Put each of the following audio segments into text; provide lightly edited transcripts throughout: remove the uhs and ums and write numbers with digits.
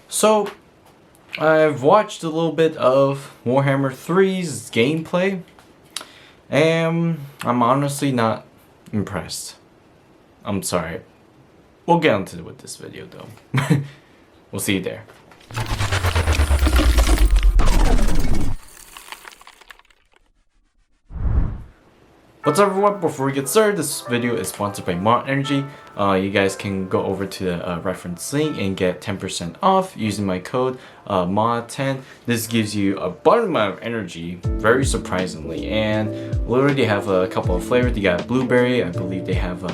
So, I've watched a little bit of Warhammer 3's gameplay, and I'm honestly not impressed. I'm sorry. We'll get into it with this video though. We'll see you there. What's up everyone, before we get started, this video is sponsored by Mod Energy. You guys can go over to the reference link and get 10% off using my code MOD10. This gives you a abundant amount of energy, very surprisingly, and literally they have a couple of flavors. They got blueberry, I believe they have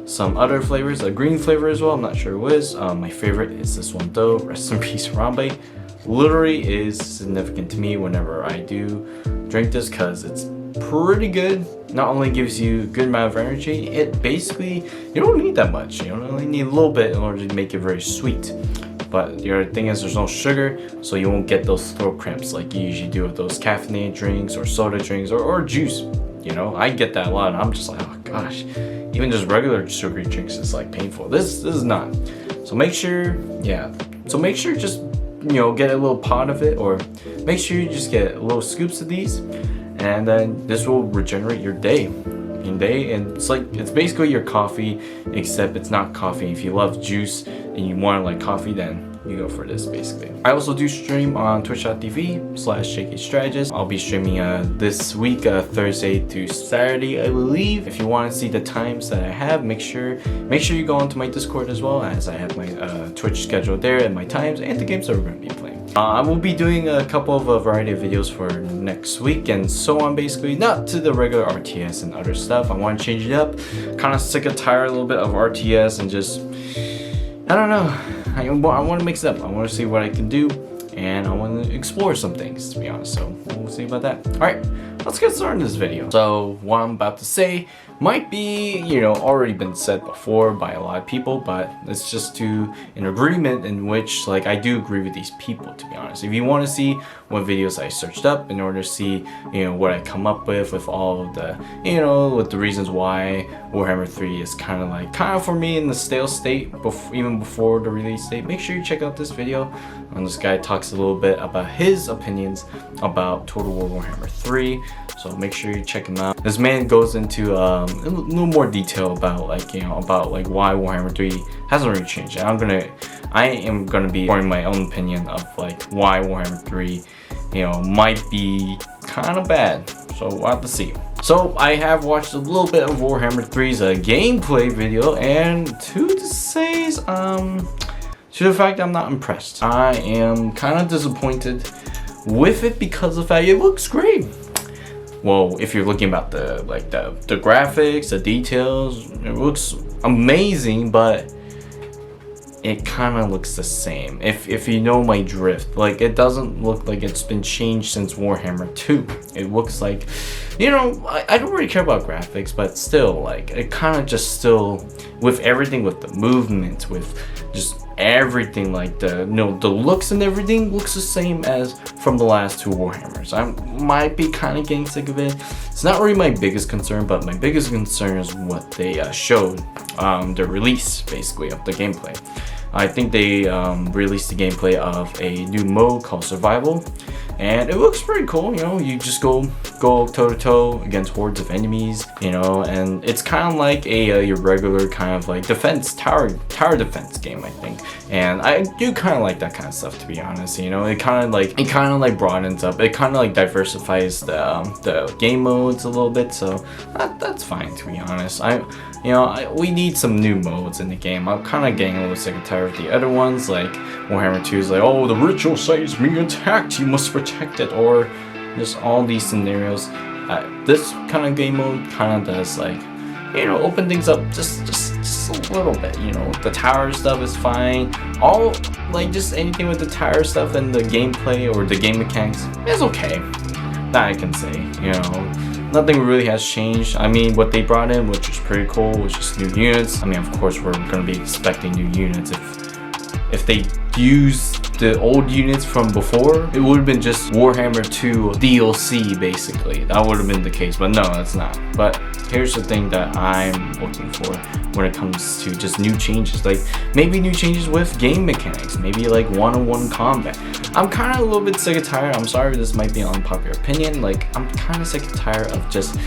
some other flavors, a green flavor as well, I'm not sure what is. My favorite is this one though, rest in peace Harambe. Literally is significant to me whenever I do drink this because it's pretty good. Not only gives you a good amount of energy, it basically, you don't need that much. You only need a little bit in order to make it very sweet. But the other thing is there's no sugar, so you won't get those throat cramps like you usually do with those caffeinated drinks or soda drinks or juice. You know, I get that a lot and I'm just like, oh gosh, even just regular sugary drinks is like painful. This is not. So make sure, just, you know, get a little pot of it, or make sure you just get little scoops of these, and then this will regenerate your day. And it's basically your coffee, except it's not coffee. If you love juice and you want like coffee, then you go for this basically. I also do stream on twitch.tv/shakystrategist. I'll be streaming this week, Thursday through Saturday, I believe. If you want to see the times that I have, make sure you go onto my Discord as well, as I have my Twitch schedule there and my times and the games that we're going to be playing. I will be doing a couple of a variety of videos for next week and so on, basically. Not to the regular RTS and other stuff. I want to change it up. Kind of sick and tired a little bit of RTS and just, I don't know. I want to mix it up. I want to see what I can do, and I want to explore some things, to be honest. So we'll see about that. Alright, let's get started in this video. So what I'm about to say might be, you know, already been said before by a lot of people, but it's just to an agreement in which, like, I do agree with these people, to be honest. If you want to see what videos I searched up in order to see, you know, what I come up with all of the, you know, with the reasons why Warhammer 3 is kind of for me in the stale state, even before the release date, make sure you check out this video. This guy talks a little bit about his opinions about Total War Warhammer 3, so make sure you check him out. This man goes into a little more detail about, like, you know, about like why Warhammer 3 hasn't really changed. I am gonna be forming my own opinion of like why Warhammer 3, you know, might be kind of bad. So we'll have to see. So I have watched a little bit of Warhammer 3's gameplay video, and to say to the fact I'm not impressed. I am kind of disappointed with it because of the fact it looks great. Well, if you're looking about the graphics, the details, it looks amazing, but it kind of looks the same. If you know my drift, like, it doesn't look like it's been changed since Warhammer 2. It looks like, you know, I don't really care about graphics, but still, like, it kind of just still, with everything, with the movement, with just everything, like the looks and everything looks the same as from the last two Warhammers. I might be kind of getting sick of it. It's not really my biggest concern, but my biggest concern is what they showed, the release basically of the gameplay. I think they released the gameplay of a new mode called Survival, and it looks pretty cool. You know, you just go toe to toe against hordes of enemies, you know, and it's kind of like your regular kind of like tower defense game, I think. And I do kind of like that kind of stuff, to be honest. You know, it kind of like broadens up, it kind of like diversifies the game modes a little bit, so that's fine, to be honest. We need some new modes in the game. I'm kind of getting a little sick and tired of the other ones, like Warhammer 2 is like, oh, the ritual site is being attacked, you must protect it, or just all these scenarios. This kind of game mode kind of does, like, you know, open things up just a little bit. You know, the tower stuff is fine. All, like, just anything with the tower stuff and the gameplay or the game mechanics is okay. That I can say, you know. Nothing really has changed. I mean, what they brought in, which is pretty cool, which is new units. I mean, of course, we're going to be expecting new units. If they use the old units from before, it would have been just Warhammer 2 DLC, basically. That would have been the case, but no, that's not. But here's the thing that I'm looking for when it comes to just new changes. Like maybe new changes with game mechanics, maybe like one-on-one combat. I'm kind of a little bit sick and tired. I'm sorry, this might be an unpopular opinion. Like I'm kind of sick and tired of just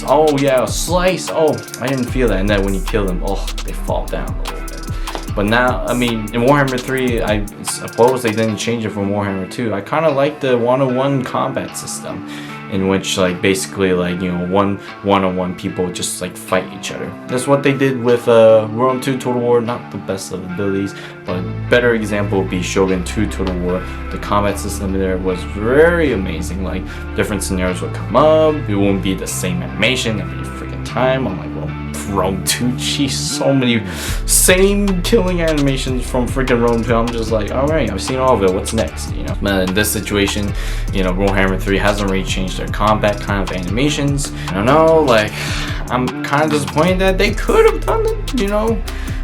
oh yeah, slice. Oh, I didn't feel that, and then when you kill them, oh, they fall down a little bit. But now, I mean, in Warhammer 3, I suppose they didn't change it from Warhammer 2. I kind of like the one-on-one combat system, in which like basically like, you know, one-on-one people just like fight each other. That's what they did with World 2 Total War. Not the best of abilities, but better example would be Shogun 2 Total War. The combat system there was very amazing. Like different scenarios would come up. It won't be the same animation every freaking time. I'm like, well, Rome 2, jeez, so many same killing animations from freaking Rome 2. I'm just like, alright, I've seen all of it, what's next, you know? But in this situation, you know, Warhammer 3 hasn't really changed their combat kind of animations. I don't know, like, I'm kind of disappointed that they could have done it, you know?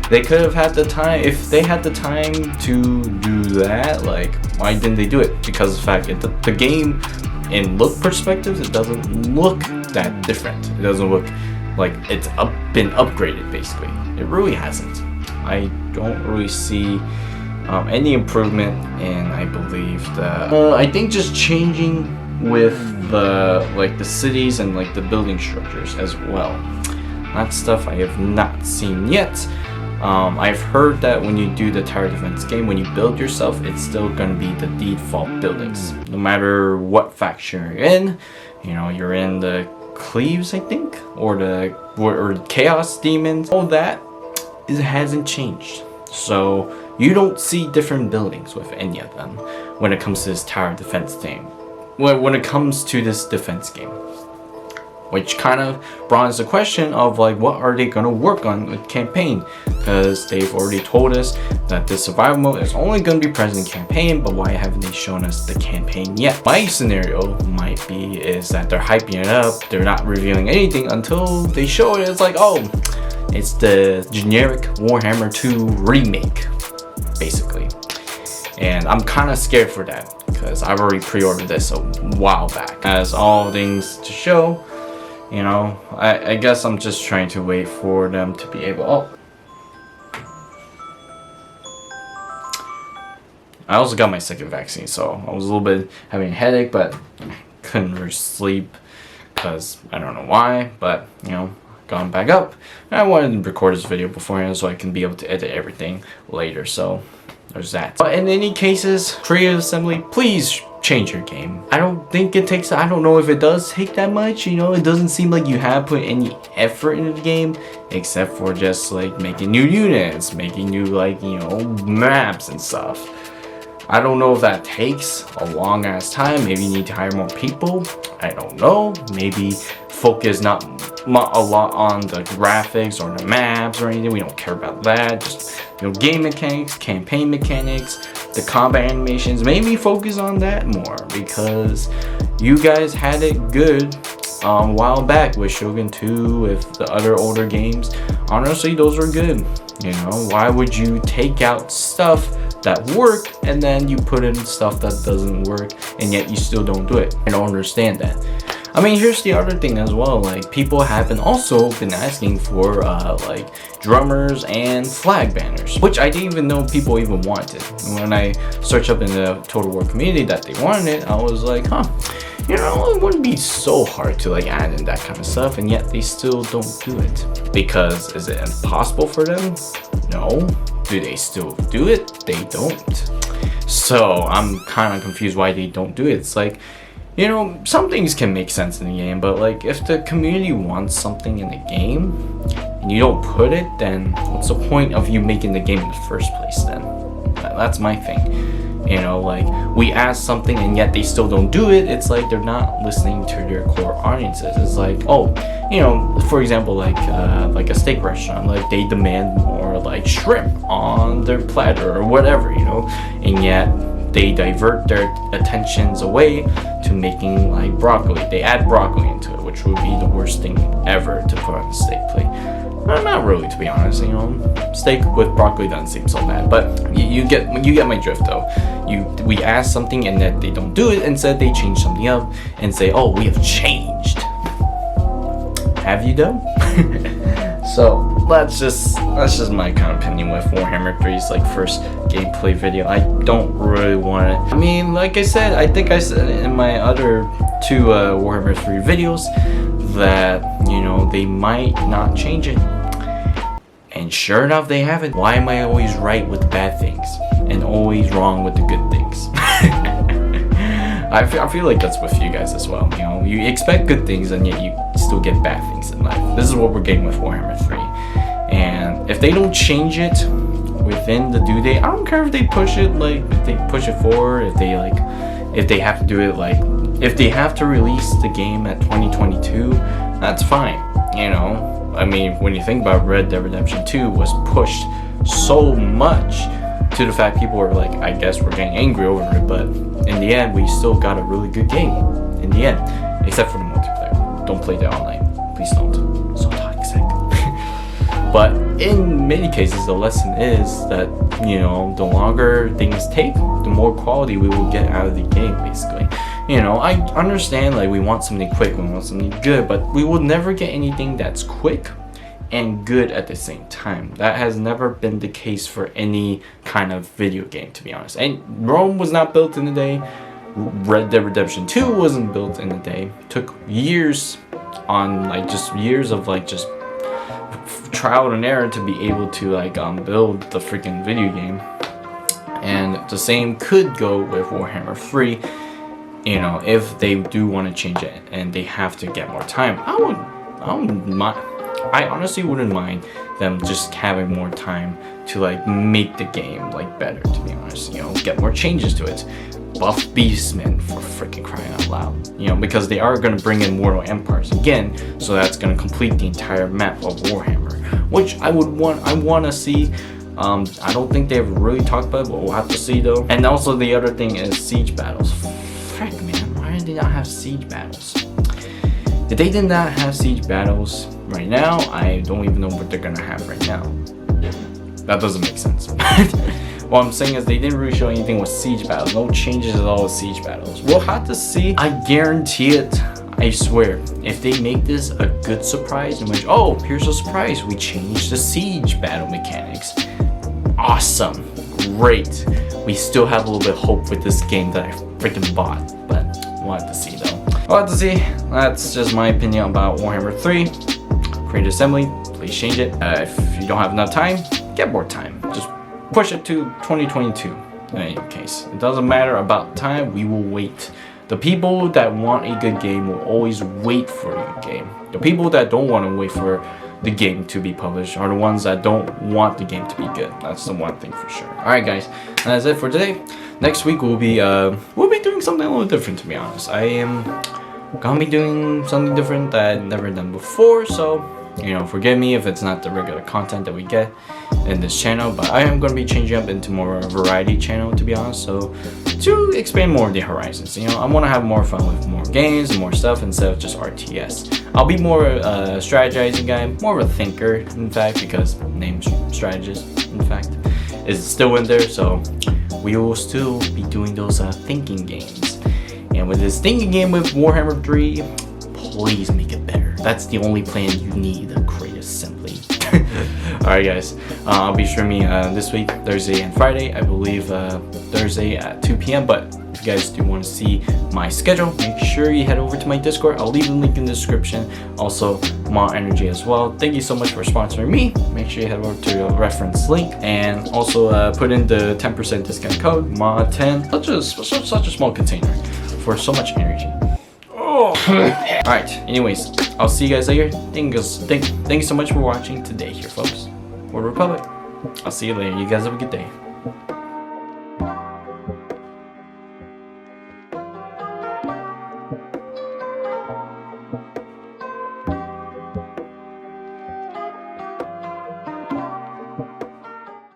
They could have had the time. If they had the time to do that, like, why didn't they do it? Because of the fact that the game, in look perspectives, it doesn't look that different. It doesn't look like it's been upgraded, basically. It really hasn't. I don't really see any improvement in, I believe, I think just changing with the cities and like the building structures as well. That stuff I have not seen yet. I've heard that when you do the tower defense game, when you build yourself, it's still going to be the default buildings. No matter what faction you're in, you know, you're in the Cleaves, I think, or Chaos Demons, all that hasn't changed. So you don't see different buildings with any of them when it comes to this tower defense thing. When it comes to this defense game, which kind of brought us the question of like, what are they gonna work on with campaign? Because they've already told us that this survival mode is only gonna be present in campaign, but why haven't they shown us the campaign yet? My scenario might be is that they're hyping it up, they're not revealing anything until they show it. It's like, oh, it's the generic Warhammer 2 remake, basically. And I'm kind of scared for that, because I've already pre-ordered this a while back. As all things to show, you know, I guess I'm just trying to wait for them to be able. Oh, I also got my second vaccine, so I was a little bit having a headache, but couldn't really sleep because I don't know why. But you know, gone back up. And I wanted to record this video beforehand so I can be able to edit everything later. So there's that. But in any cases, Creative Assembly, please change your game. I don't think it takes, I don't know if it does take that much, you know. It doesn't seem like you have put any effort into the game, except for just like making new units, making new, like, you know, maps and stuff. I don't know if that takes a long ass time. Maybe you need to hire more people. I don't know. Maybe focus not a lot on the graphics or the maps or anything. We don't care about that. Just, you know, game mechanics, campaign mechanics, the combat animations. Maybe focus on that more, because you guys had it good a while back with Shogun 2, with the other older games. Honestly, those were good. You know, why would you take out stuff that work and then you put in stuff that doesn't work and yet you still don't do it? I don't understand that. I mean, here's the other thing as well. Like, people have also been asking for like drummers and flag banners, which I didn't even know people even wanted. When I searched up in the Total War community that they wanted it, I was like, huh, you know, it wouldn't be so hard to like add in that kind of stuff, and yet they still don't do it. Because is it impossible for them? No. Do they still do it? They don't. So I'm kind of confused why they don't do it. It's like, you know, some things can make sense in the game, but like if the community wants something in the game and you don't put it, then what's the point of you making the game in the first place then? That's my thing. You know, like, we ask something and yet they still don't do it. It's like they're not listening to their core audiences. It's like, oh, you know, for example, like a steak restaurant, like they demand more like shrimp on their platter or whatever, you know, and yet they divert their attentions away to making like broccoli. They add broccoli into it, which would be the worst thing ever to put on a steak plate. Not really, to be honest. You know, steak with broccoli doesn't seem so bad, but you get my drift though. We ask something and then they don't do it. Instead, they change something up and say, "Oh, we have changed." Have you though? So that's just my kind of opinion with Warhammer 3's like first gameplay video. I don't really want it. I mean, like I said, I think I said in my other two Warhammer 3 videos that, you know, they might not change it. And sure enough, they haven't. Why am I always right with the bad things and always wrong with the good things? I feel like that's with you guys as well. You know, you expect good things and yet you still get bad things in life. This is what we're getting with Warhammer 3. And if they don't change it within the due date, I don't care if they push it, like, if they push it forward, if they have to do it, like, if they have to release the game at 2022, that's fine, you know? I mean, when you think about Red Dead Redemption 2 was pushed so much to the fact people were like, I guess we're getting angry over it, but in the end, we still got a really good game in the end, except for the multiplayer. Don't play the online, please don't. So toxic. But in many cases, the lesson is that, you know, the longer things take, the more quality we will get out of the game, basically. You know, I understand, like, we want something quick, we want something good, but we will never get anything that's quick and good at the same time. That has never been the case for any kind of video game, to be honest. And Rome was not built in a day. Red Dead Redemption 2 wasn't built in a day. It took years on, like, just years of, like, just trial and error to be able to, like, build the freaking video game. And the same could go with Warhammer 3. You know, if they do want to change it and they have to get more time, I honestly wouldn't mind them just having more time to, like, make the game, like, better, to be honest. You know, get more changes to it. Buff Beastmen, for freaking crying out loud. You know, because they are going to bring in Mortal Empires again, so that's going to complete the entire map of Warhammer, which I want to see. I don't think they've really talked about it, but we'll have to see though. And also the other thing is siege battles. Frick, man, why did they not have siege battles? If they did not have siege battles right now, I don't even know what they're gonna have right now. That doesn't make sense. What I'm saying is they didn't really show anything with siege battles. No changes at all with siege battles. We'll have to see. I guarantee it. I swear. If they make this a good surprise, in which, oh, here's a surprise. We changed the siege battle mechanics. Awesome. Great. We still have a little bit of hope with this game that I freaking bought. But we'll have to see though. We'll have to see. That's just my opinion about Warhammer 3. Create Assembly. Please change it. If you don't have enough time, get more time. Just push it to 2022. In any case, it doesn't matter about time. We will wait. The people that want a good game will always wait for a good game. The people that don't want to wait for the game to be published are the ones that don't want the game to be good. That's the one thing for sure. Alright guys, that's it for today. Next week we'll be doing something a little different, to be honest. I am gonna be doing something different that I've never done before, so, you know, forgive me if it's not the regular content that we get in this channel, but I am going to be changing up into more of a variety channel, to be honest, so to expand more of the horizons. You know, I want to have more fun with more games and more stuff instead of just RTS. I'll be more a strategizing guy, more of a thinker, in fact, because name strategist, in fact, is still in there, so we will still be doing those thinking games. And with this thinking game with Warhammer 3, please make it better. That's the only plan you need, a great assembly. Alright guys, I'll be streaming this week, Thursday and Friday. I believe Thursday at 2 p.m. But if you guys do want to see my schedule, make sure you head over to my Discord. I'll leave the link in the description. Also, Ma Energy as well. Thank you so much for sponsoring me. Make sure you head over to your reference link and also put in the 10% discount code MA10. Such a small container for so much energy. Alright, anyways, I'll see you guys later. Thanks so much for watching today here, folks. War Republic. I'll see you later. You guys have a good day.